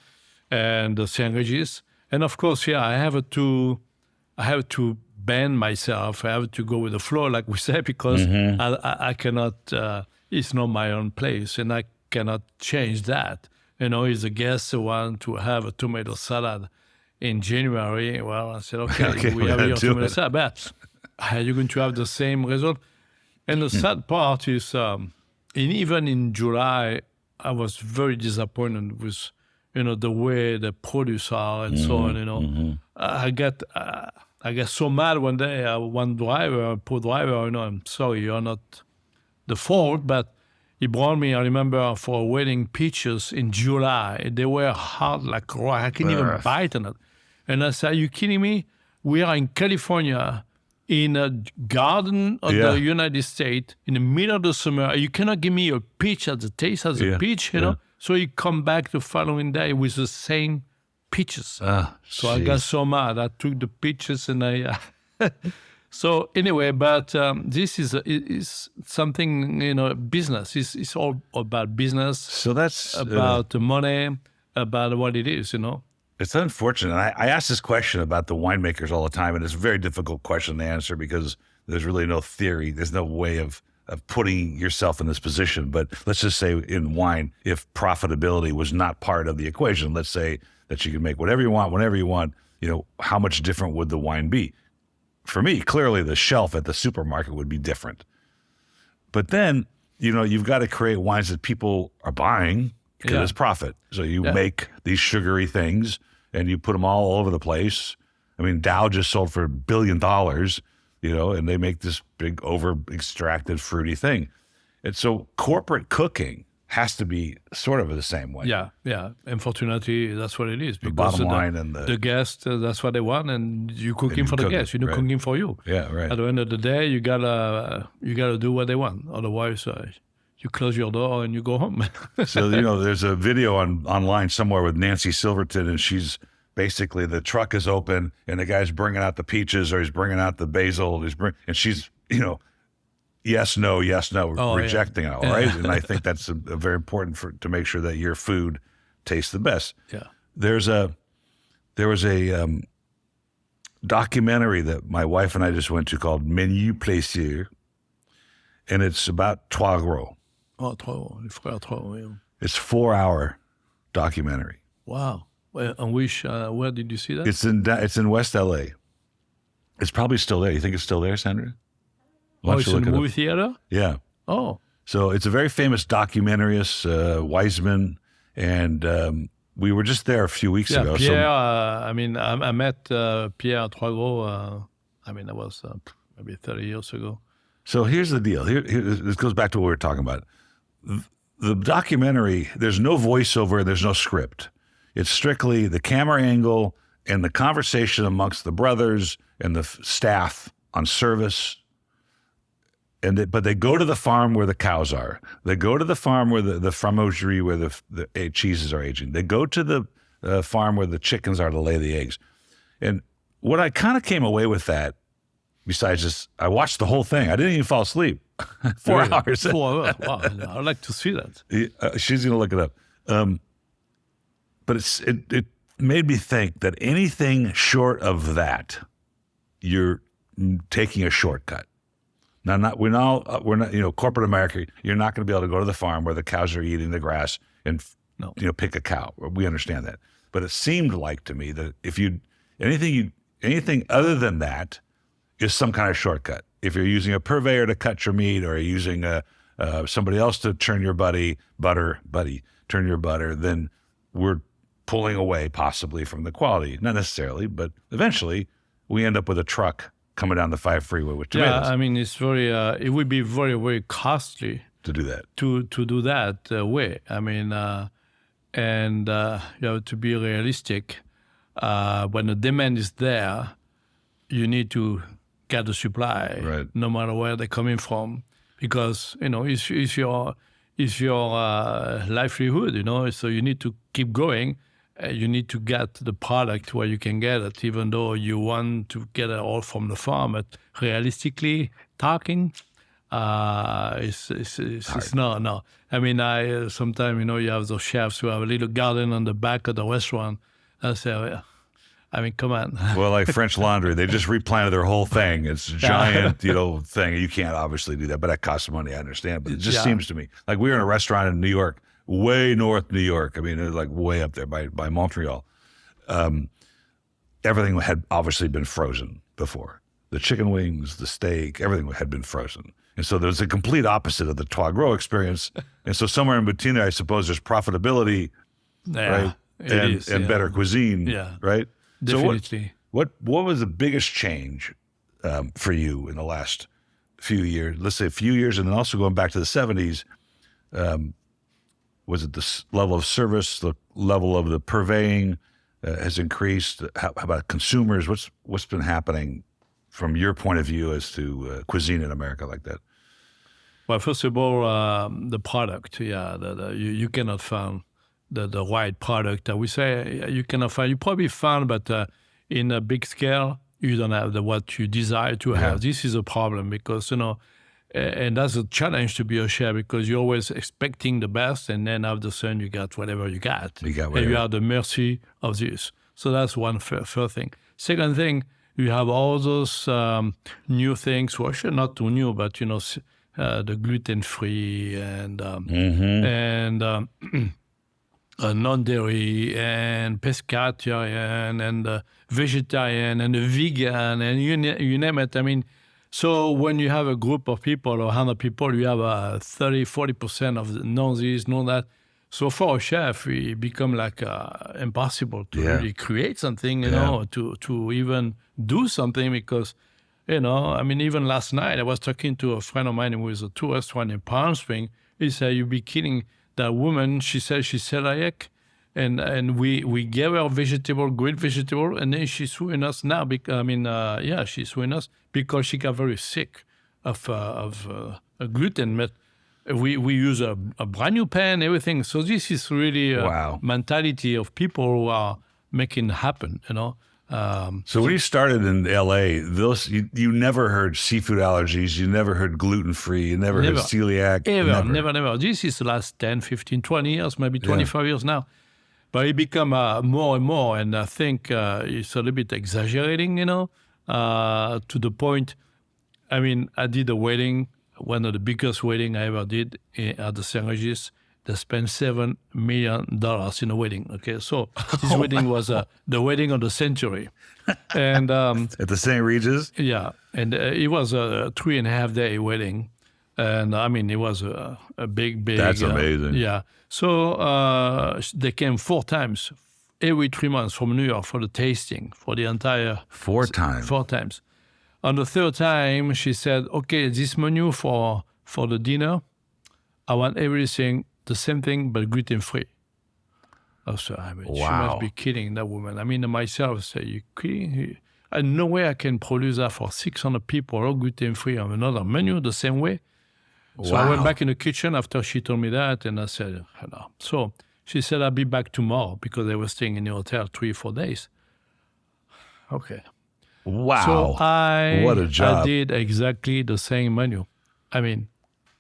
and the St. Regis, and of course, I have to bend myself. I have to go with the flow, like we say, because I cannot. It's not my own place, and I cannot change that. If the guests want to have a tomato salad in January, well, I said, okay we have your tomato salad, but are you going to have the same result? And the sad part is, even in July, I was very disappointed with, the way the produce are and so on. I got so mad one day. One driver, poor driver, I'm sorry, you're not the fault, but he brought me, I remember, for a wedding, peaches in July. They were hard like rock. I couldn't even bite on it. And I said, are you kidding me? We are in California, in a garden of the United States, in the middle of the summer. You cannot give me a peach as the taste as a peach, know? So he come back the following day with the same peaches. So I got so mad. I took the peaches and I... So anyway, but this is something, business. It's all about business. So that's... about the money, about what it is, It's unfortunate. I ask this question about the winemakers all the time, and it's a very difficult question to answer because there's really no theory. There's no way of putting yourself in this position. But let's just say in wine, if profitability was not part of the equation, let's say that you can make whatever you want, whenever you want, how much different would the wine be? For me, clearly the shelf at the supermarket would be different. But then, you've got to create wines that people are buying because it's profit. So you make these sugary things and you put them all over the place. I mean, Dow just sold for $1 billion, and they make this big over-extracted fruity thing. And so corporate cooking has to be sort of the same way. Yeah. Unfortunately, that's what it is. The bottom line and the guest, that's what they want, and you're cooking for the guest. You're not cooking for you. Yeah, right. At the end of the day, you gotta do what they want. Otherwise, you close your door and you go home. So there's a video online somewhere with Nancy Silverton, and she's basically the truck is open and the guy's bringing out the peaches or he's bringing out the basil, and she's yes, no, rejecting it all, right? And I think that's a very important to make sure that your food tastes the best. Yeah. There was a documentary that my wife and I just went to called Menu Plaisir, and it's about Trois Gros. Oh, les frères Trois, yeah. It's 4-hour documentary. Wow. On which, where did you see that? It's in West LA. It's probably still there. You think it's still there, Sandra? It's in the movie theater? Yeah. Oh. So it's a very famous documentarist, Wiseman, and we were just there a few weeks ago. Pierre, I met Pierre Trois Gros, that was maybe 30 years ago. So here's the deal. This goes back to what we were talking about. The documentary, there's no voiceover, there's no script. It's strictly the camera angle and the conversation amongst the brothers and the staff on service. But they go to the farm where the cows are. They go to the farm where the fromagerie where the cheeses are aging. They go to the farm where the chickens are to lay the eggs. And what I kind of came away with that, besides just, I watched the whole thing. I didn't even fall asleep. 4 hours. 4 hours. Wow, I'd like to see that. She's going to look it up. But it made me think that anything short of that, you're taking a shortcut. Now, we're not, corporate America, you're not going to be able to go to the farm where the cows are eating the grass and, pick a cow. We understand that. But it seemed like to me that if anything other than that is some kind of shortcut. If you're using a purveyor to cut your meat or you're using somebody else to turn your butter, then we're pulling away possibly from the quality. Not necessarily, but eventually we end up with a truck coming down the 5 freeway with tomatoes. Yeah, I mean, it's very. It would be very, very costly to do that. To do that way. I mean, and you have to be realistic. When the demand is there, you need to get the supply, right, no matter where they're coming from, because it's your livelihood. So you need to keep going. You need to get the product where you can get it, even though you want to get it all from the farm. But realistically talking, it's no. I mean, sometimes, you have those chefs who have a little garden on the back of the restaurant. I say, I mean, come on. Well, like French Laundry, they just replanted their whole thing. It's a giant, thing. You can't obviously do that, but that costs money, I understand. But it just seems to me, like we were in a restaurant in New York, way north New York. I mean, it was like way up there by Montreal. Everything had obviously been frozen before. The chicken wings, the steak, everything had been frozen. And so there's a complete opposite of the Trois Gros experience. And so somewhere in between there, I suppose there's profitability, right? And better cuisine, right? Definitely. So what was the biggest change for you in the last few years? Let's say a few years, and then also going back to the 70s. Was it the level of service, the level of the purveying has increased? How about consumers? What's been happening from your point of view as to cuisine in America like that? Well, first of all, the product. You cannot find the right product. We say you cannot find. You probably found, but in a big scale, you don't have what you desire to have. This is a problem because and that's a challenge to be a chef because you're always expecting the best, and then after the sudden you got whatever you got. And you are at the mercy of this. So that's one first thing. Second thing, you have all those new things. Well, actually not too new, but the gluten-free and non-dairy and pescatarian and vegetarian and vegan and you name it. I mean, so when you have a group of people or 100 people, you have 30-40% of know this, know that. So for a chef, it become like impossible to really create something, to even do something because, I mean, even last night I was talking to a friend of mine who is a tourist restaurant in Palm Springs. He said, "You'd be kidding." That woman, she said she's celiac, and we gave her great vegetable, and then she's suing us now. She's suing us because she got very sick of gluten. But we use a brand new pan, everything. So this is really a mentality of people who are making it happen, So when you started in LA, you never heard seafood allergies, you never heard gluten-free, you never heard celiac. Never. This is the last 10, 15, 20 years, maybe 25 years now. But it become more and more, and I think it's a little bit exaggerating, to the point, I mean, I did a wedding, one of the biggest wedding I ever did at the St. Regis. They spent $7 million in a wedding. Okay, so this wedding was the wedding of the century, and at the St. Regis. Yeah, and it was a 3.5-day wedding, and I mean it was a big. That's amazing. Yeah, so they came 4 times every 3 months from New York for the tasting for the entire 4 times. 4 times. On the 3rd time, she said, "Okay, this menu for the dinner, I want everything." The same thing, but gluten-free. Also, I mean, she must be kidding, that woman. I mean, myself, say, you kidding? No way I can produce that for 600 people, all gluten-free on another menu the same way. So I went back in the kitchen after she told me that, and I said, hello. So she said, I'll be back tomorrow because they were staying in the hotel 3-4 days. Okay. Wow. So what a job. I did exactly the same menu. I mean,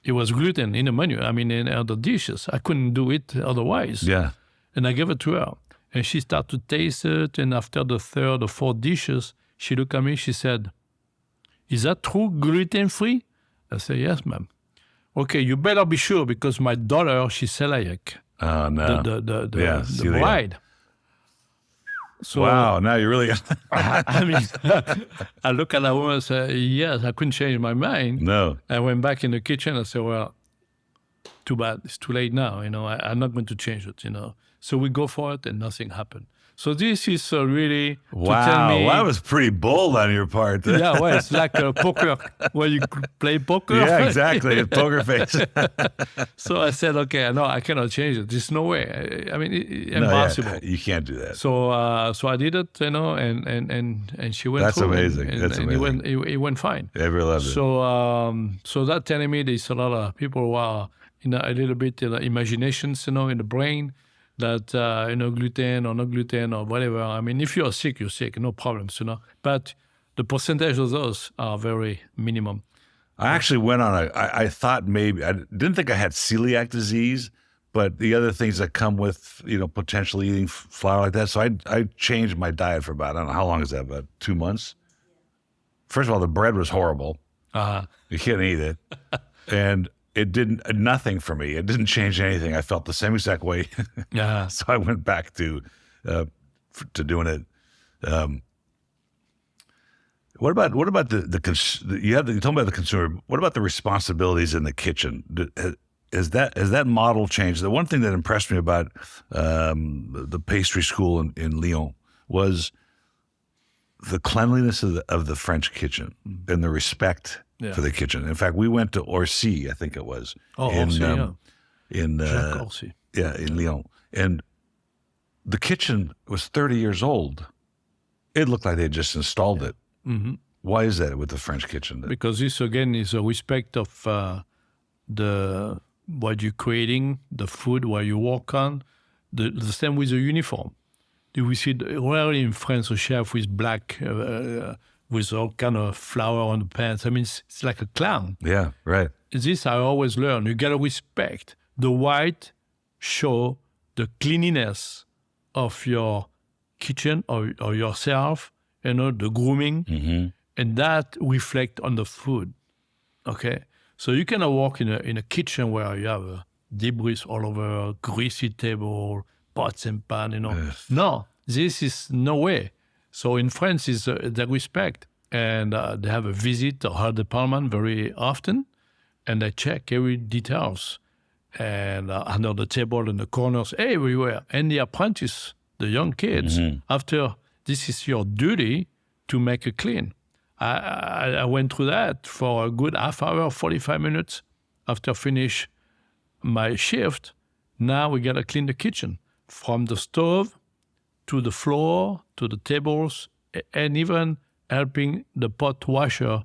it was gluten in the menu. I mean, in other dishes. I couldn't do it otherwise. Yeah. And I gave it to her. And she started to taste it. And after the 3rd or 4th dishes, she looked at me. She said, "Is that true gluten-free?" I said, "Yes, ma'am." "Okay, you better be sure because my daughter, she's celiac." Oh, no. The bride. So, wow, now you really... I mean, I look at that woman and say, yes, I couldn't change my mind. No. I went back in the kitchen and said, well, too bad. It's too late now. I'm not going to change it, So we go for it and nothing happened. So this is really to tell Wow, me... that was pretty bold on your part. Yeah, well, it's like a poker, where you play poker. Yeah, exactly. A poker face. So I said, okay, no, I cannot change it. There's no way. I mean, impossible. No, you can't do that. So I did it, and she went That's through. amazing. And That's amazing. It went fine. Everyone loved it. So that telling me there's a lot of people who are a little bit imaginations, in the brain, that gluten or no gluten or whatever. I mean, if you're sick, no problems, But the percentage of those are very minimum. I actually went on I thought maybe, I didn't think I had celiac disease, but the other things that come with, potentially eating flour like that. So I changed my diet for about, I don't know, how long is that, about 2 months? First of all, the bread was horrible. You can't eat it. And it did nothing for me. It didn't change anything. I felt the same exact way. Yeah. So I went back to doing it. What about you told me about the consumer. What about the responsibilities in the kitchen? Has that model changed? The one thing that impressed me about the pastry school in Lyon was the cleanliness of the French kitchen and the respect for the kitchen. In fact, we went to Orsi, I think it was. Orsi, in Orsi. Yeah, in Lyon. And the kitchen was 30 years old. It looked like they had just installed it. Mm-hmm. Why is that with the French kitchen? Because this, again, is a respect of what you're creating, the food, what you work on. The same with the uniform. We see rarely in France a chef with black, with all kind of flour on the pants. I mean, it's like a clown. Yeah, right. This I always learn. You got to respect. The white show the cleanliness of your kitchen or yourself, the grooming, and that reflect on the food, okay? So you cannot walk in a kitchen where you have debris all over, greasy table, pots and pan, Yes. No, this is no way. So in France, is the respect, and they have a visit to her department very often, and they check every details, and under the table, in the corners, everywhere. And the apprentice, the young kids, after this is your duty to make it clean. I went through that for a good half hour, 45 minutes after finish my shift. Now we got to clean the kitchen from the stove to the floor, to the tables, and even helping the pot washer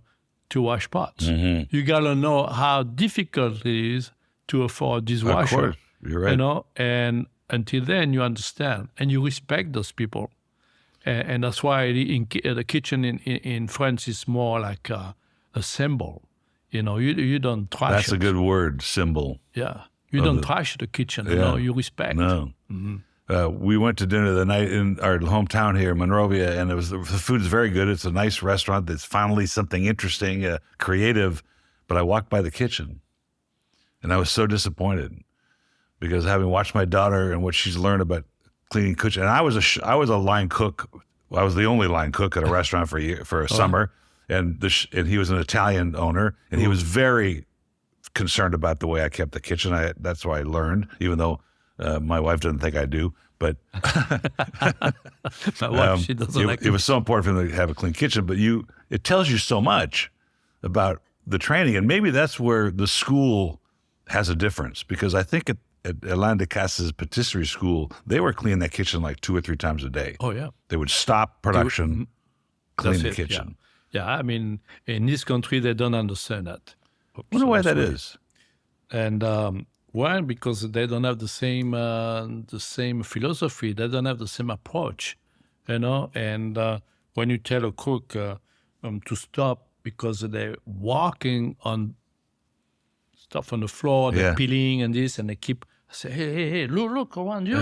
to wash pots. You got to know how difficult it is to afford this Of washer. course, you're right. And until then you understand and you respect those people. And that's why the kitchen in France is more like a symbol. You don't trash That's it. a good word, symbol. Yeah. You don't trash the kitchen, you respect. No. We went to dinner the night in our hometown here, Monrovia, and the food is very good. It's a nice restaurant. That's finally something interesting, creative. But I walked by the kitchen, and I was so disappointed because having watched my daughter and what she's learned about cleaning kitchen, and I was a line cook. I was the only line cook at a restaurant for a summer, and he was an Italian owner, and he was very concerned about the way I kept the kitchen. That's why I learned, even though my wife doesn't think I do. But My wife, she doesn't like it was so important for them to have a clean kitchen. But it tells you so much about the training, and maybe that's where the school has a difference, because I think at Alain de Cassa's patisserie school, they were cleaning that kitchen like 2 or 3 times a day. Oh, yeah. They would stop production, clean That's the it, kitchen. Yeah, I mean, in this country, they don't understand that. I wonder why that is. And why? Because they don't have the same philosophy. They don't have the same approach, And when you tell a cook to stop because they're walking on stuff on the floor, they're peeling and this, and they keep say, hey, look around you.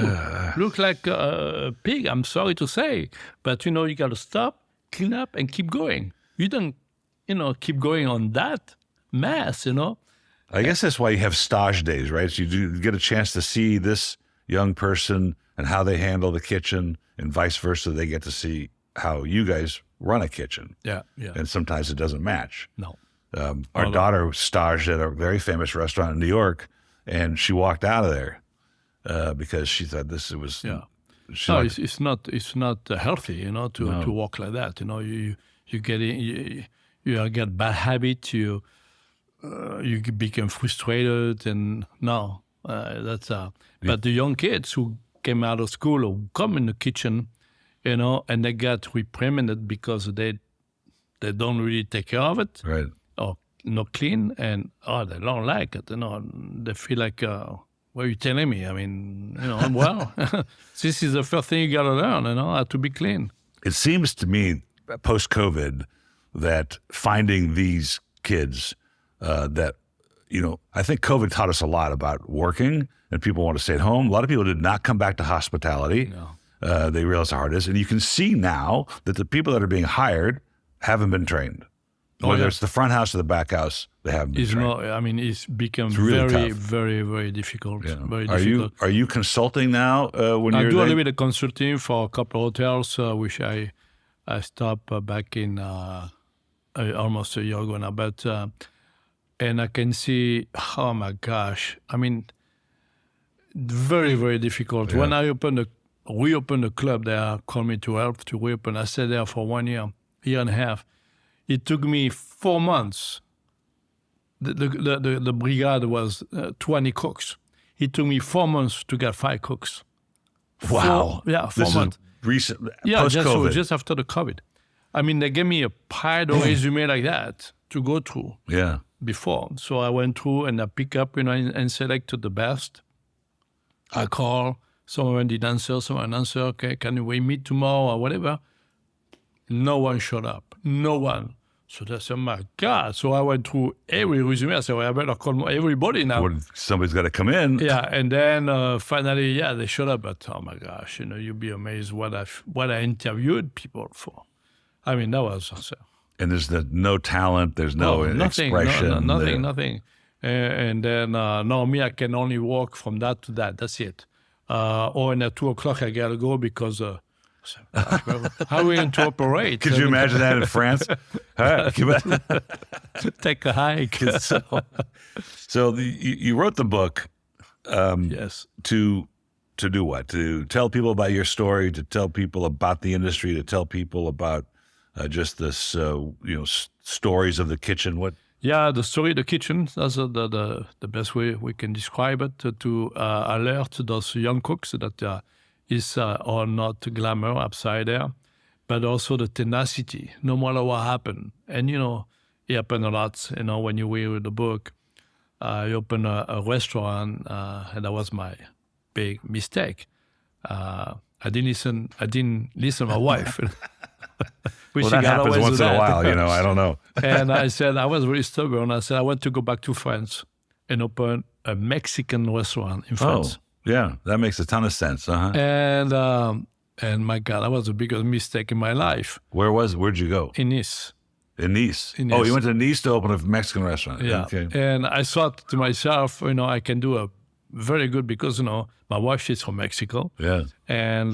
Look like a pig, I'm sorry to say. But, you got to stop, clean up, and keep going. You don't, keep going on that mess, I guess that's why you have stage days, right? So you get a chance to see this young person and how they handle the kitchen, and vice versa. They get to see how you guys run a kitchen. Yeah. And sometimes it doesn't match. No. Our daughter staged at a very famous restaurant in New York, and she walked out of there because she thought this was. Yeah. She No, liked- it's not healthy, to walk like that. You get bad habit. You become frustrated, and no, that's. But the young kids who came out of school or come in the kitchen, and they get reprimanded because they don't really take care of it, right. or not clean, and they don't like it. They feel like. What are you telling me? I mean, well, this is the first thing you got to learn, how to be clean. It seems to me, post-COVID, that finding these kids that, I think COVID taught us a lot about working, and people want to stay at home. A lot of people did not come back to hospitality. No. They realize how hard it is. And you can see now that the people that are being hired haven't been trained. Whether it's the front house or the back house, they haven't been trained. It's become really very, tough. very, very difficult. Yeah. Very Are difficult. you consulting now when I you're do a there? little bit of consulting for a couple of hotels, which I stopped back in almost a year ago now. But and I can see, oh my gosh, very, very difficult. Yeah. When I reopened the club, they called me to help to reopen. I stayed there for 1 year and a half. It took me 4 months. The brigade was 20 cooks. It took me 4 months to get 5 cooks. Wow. 4 This months. is recent, Yeah, post-COVID. just after the COVID. They gave me a pile of resume like that to go through Yeah. before. So I went through and I pick up, and selected the best. I call. Someone did answer. Someone answer. Okay, can we meet tomorrow or whatever? No one showed up. No one. So I said, oh my God. So I went through every resume. I said, well, I better call everybody now. Well, somebody's got to come in. Yeah, and then finally, they showed up. But oh my gosh, you'd be amazed what I interviewed people for. That was awesome. And there's no talent. There's no nothing, expression. nothing. And then me, I can only walk from that to that. That's it. Or at 2:00, I gotta go because. How are we going to operate? Could you imagine that in France? Take a hike. So you wrote the book. Yes. To do what? To tell people about your story, to tell people about the industry, to tell people about just this, stories of the kitchen. What? Yeah, the story of the kitchen. That's the best way we can describe it. To alert those young cooks that is or not glamour upside there, but also the tenacity, no matter what happened. And, it happened a lot, when you read the book. I opened a restaurant, and that was my big mistake. I didn't listen to my wife. Well, that happens once in a while, I don't know. And I said, I was really stubborn. I said, I want to go back to France and open a Mexican restaurant in France. Oh. Yeah, that makes a ton of sense. Uh-huh. And my God, that was the biggest mistake in my life. Where'd you go? In Nice. In Nice. In Oh, Nice. you went to Nice to open a Mexican restaurant. Yeah. Okay. And I thought to myself, I can do a very good because, my wife is from Mexico. Yeah. And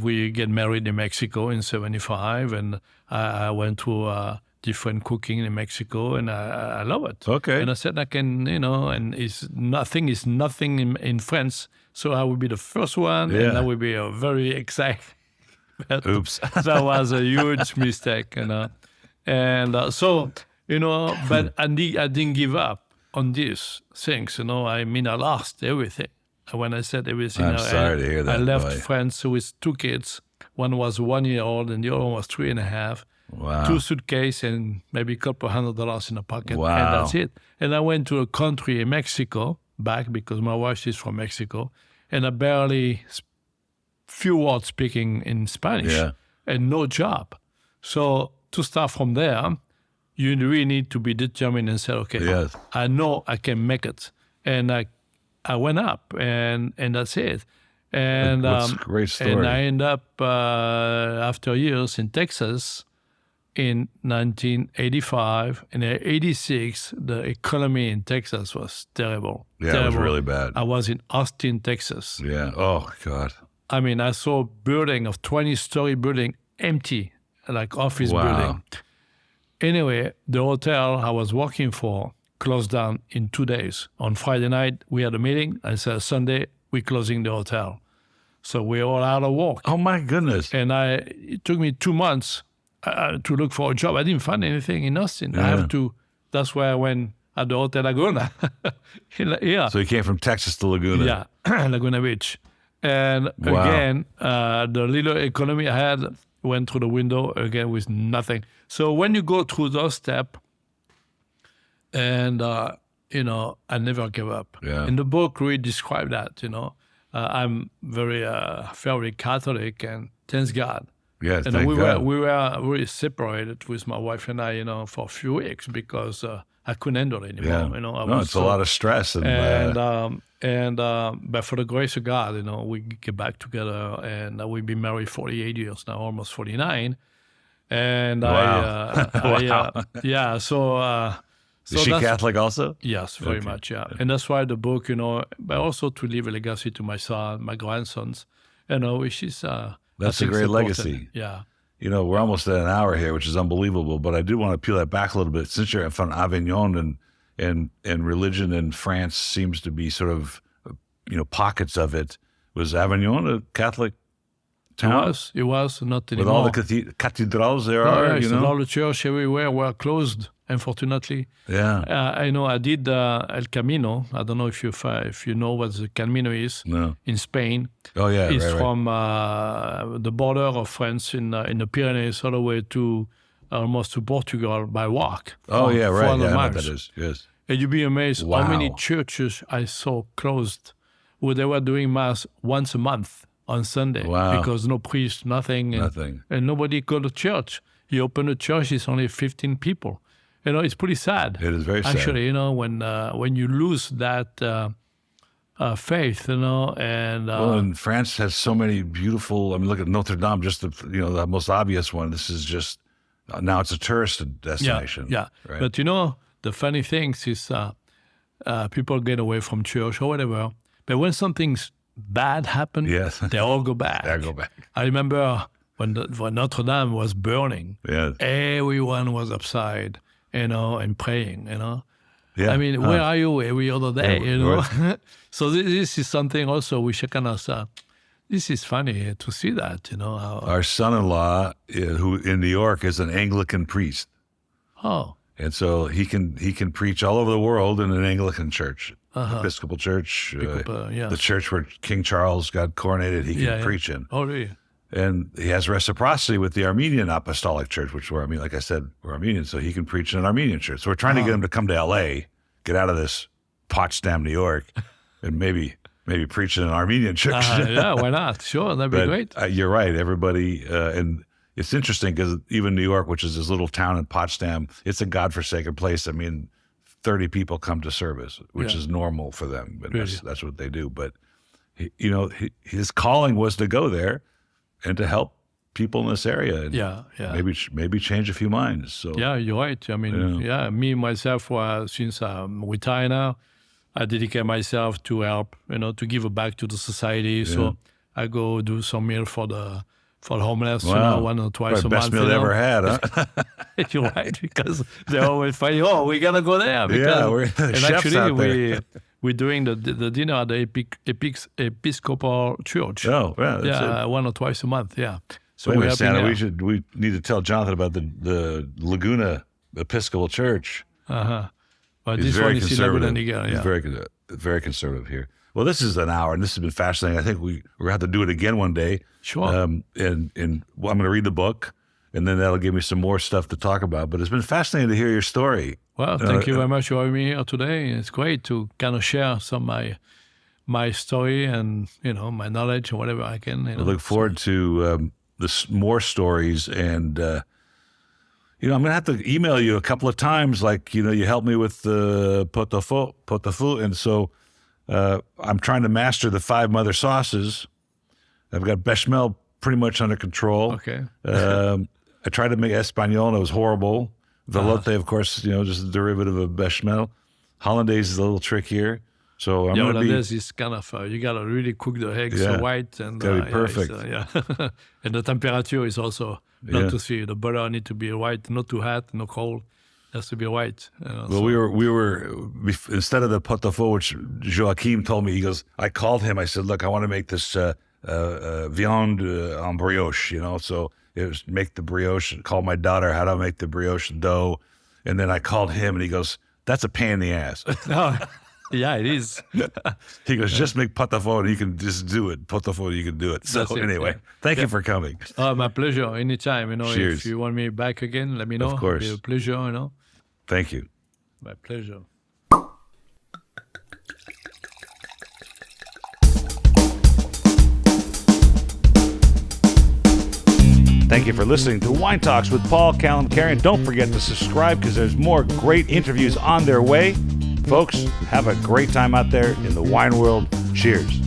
we get married in Mexico in 1975. And I went to different cooking in Mexico, and I love it. Okay. And I said I can, and nothing in France, so I will be the first one, Yeah. and that will be a very exciting. Oops. That was a huge mistake, and so but I didn't give up on these things, I lost everything. When I said everything, I'm sorry to hear that, I left boy. France with 2 kids. One was 1 year old, and the other one was 3.5. Wow. 2 suitcases and maybe a couple $100 in the pocket. Wow. And that's it. And I went to a country in Mexico back because my wife is from Mexico. And I barely few words speaking in Spanish. Yeah. And no job. So to start from there, you really need to be determined and say, okay, Yes. I know I can make it. And I went up and that's it. And That's a great story. And I ended up after years in Texas in 1985. And in 86, the economy in Texas was terrible. Yeah, terrible. it was really bad. I was in Austin, Texas. Yeah. Oh, God. I saw a building of 20-story building empty, like office Wow. building. Anyway, the hotel I was working for closed down in 2 days. On Friday night, we had a meeting. I said, Sunday, we're closing the hotel. So we're all out of work. Oh, my goodness. And it took me 2 months to look for a job. I didn't find anything in Austin. Yeah. That's why I went at the Hotel Laguna. Yeah. So you came from Texas to Laguna. Yeah, Laguna Beach. And again, the little economy I had went through the window again with nothing. So when you go through those steps, and, I never gave up. Yeah. In the book, we describe that, I'm very Catholic, and thanks God. Yes, And thank God. we were really separated with my wife and I, for a few weeks because I couldn't handle it anymore. Yeah. It's a lot of stress. But for the grace of God, we get back together, and we've been married 48 years now, almost 49. And Wow. So is she that's- Catholic also? Yes, very much, yeah. And that's why the book, but also to leave a legacy to my son, my grandsons, which is... That's a great legacy. Yeah. We're almost at an hour here, which is unbelievable, but I do want to peel that back a little bit. Since you're from Avignon and religion in France seems to be sort of, pockets of it. Was Avignon a Catholic town? It was not anymore. With all the cathedrals there all the churches everywhere were closed, unfortunately. Yeah. I did El Camino. I don't know if you know what the Camino is. No. In Spain. Oh, yeah. It's right. from the border of France in the Pyrenees all the way to almost to Portugal by walk. Oh, yeah, right. 400 Yeah, I know what miles. that is. Yes. And you'd be amazed Wow. how many churches I saw closed where they were doing mass once a month on Sunday. Wow. Because no priest, nothing. And nobody go to church. You open a church, it's only 15 people. It's pretty sad. It is very sad. Actually, when you lose that faith, and... and France has so many beautiful, look at Notre Dame, just the most obvious one. This is just, now it's a tourist destination. Yeah. Right? But the funny thing is people get away from church or whatever. But when something's bad happens, Yes. they all go back. They go back. I remember when Notre Dame was burning, Yes. everyone was upside, and praying, Yeah. where are you every other day, right. So this is something also we should kind of this is funny to see that, how... Our son-in-law, who in New York, is an Anglican priest. Oh. And so he can preach all over the world in an Anglican church, Episcopal church, yeah. the church where King Charles got coronated, he can preach in. Oh, really? And he has reciprocity with the Armenian Apostolic Church, which like I said, we're Armenian, so he can preach in an Armenian church. So we're trying to get him to come to L.A., get out of this Potsdam, New York, and maybe preach in an Armenian church. Yeah, why not? Sure, that'd be great. You're right. Everybody, and it's interesting because even New York, which is this little town in Potsdam, it's a godforsaken place. 30 people come to service, which is normal for them, and Really? that's what they do. But his calling was to go there and to help people in this area, and Yeah. maybe change a few minds. So Yeah, you're right. Me, myself, since I'm retired now, I dedicate myself to help, to give back to the society. So I go do some meal for the homeless, Wow. one or twice a best month. meal they ever had, huh? You're right, because they always find, we gotta go there. Yeah, the and chefs actually, out there. we're doing the dinner at the Episcopal Church. Oh, yeah, that's it. 1 or twice a month. Yeah. So Wait a we're minute, helping Santa, out. we need to tell Jonathan about the Laguna Episcopal Church. But He's this very one is in Laguna conservative. Niguel. He's Yeah. very conservative here. Well, this is an hour, and this has been fascinating. I think we're going to have to do it again one day. Sure. And I'm going to read the book, and then that'll give me some more stuff to talk about. But it's been fascinating to hear your story. Well, thank you very much for having me here today. It's great to kind of share some of my story and, my knowledge or whatever I can. I look forward to more stories, and I'm going to have to email you a couple of times. Like, you helped me with the pot-au-feu, and so I'm trying to master the 5 mother sauces. I've got bechamel pretty much under control. Okay. I tried to make espagnol, and it was horrible. Velouté, of course, just a derivative of bechamel. Hollandaise is a little trickier. So I'm going to be... Hollandaise is kind of, you got to really cook the eggs Yeah. white. And Gotta be perfect. And the temperature is also not to see. The butter need to be white, not too hot, no cold. Has to be white. Well, we were instead of the pot-au-feu, which Joachim told me, he goes, I called him. I said, look, I want to make this viande en brioche, so it was make the brioche, and called my daughter how to make the brioche dough. And then I called him and he goes, that's a pain in the ass. Oh, yeah, it is. He goes, just make pot-au-feu and you can just do it. Pot-au-feu, you can do it. So anyway, thank you for coming. My pleasure. Anytime, Cheers. if you want me back again, let me know. Of course. It'll be a pleasure, Thank you. My pleasure. Thank you for listening to Wine Talks with Paul Kalamkarian. Don't forget to subscribe because there's more great interviews on their way. Folks, have a great time out there in the wine world. Cheers.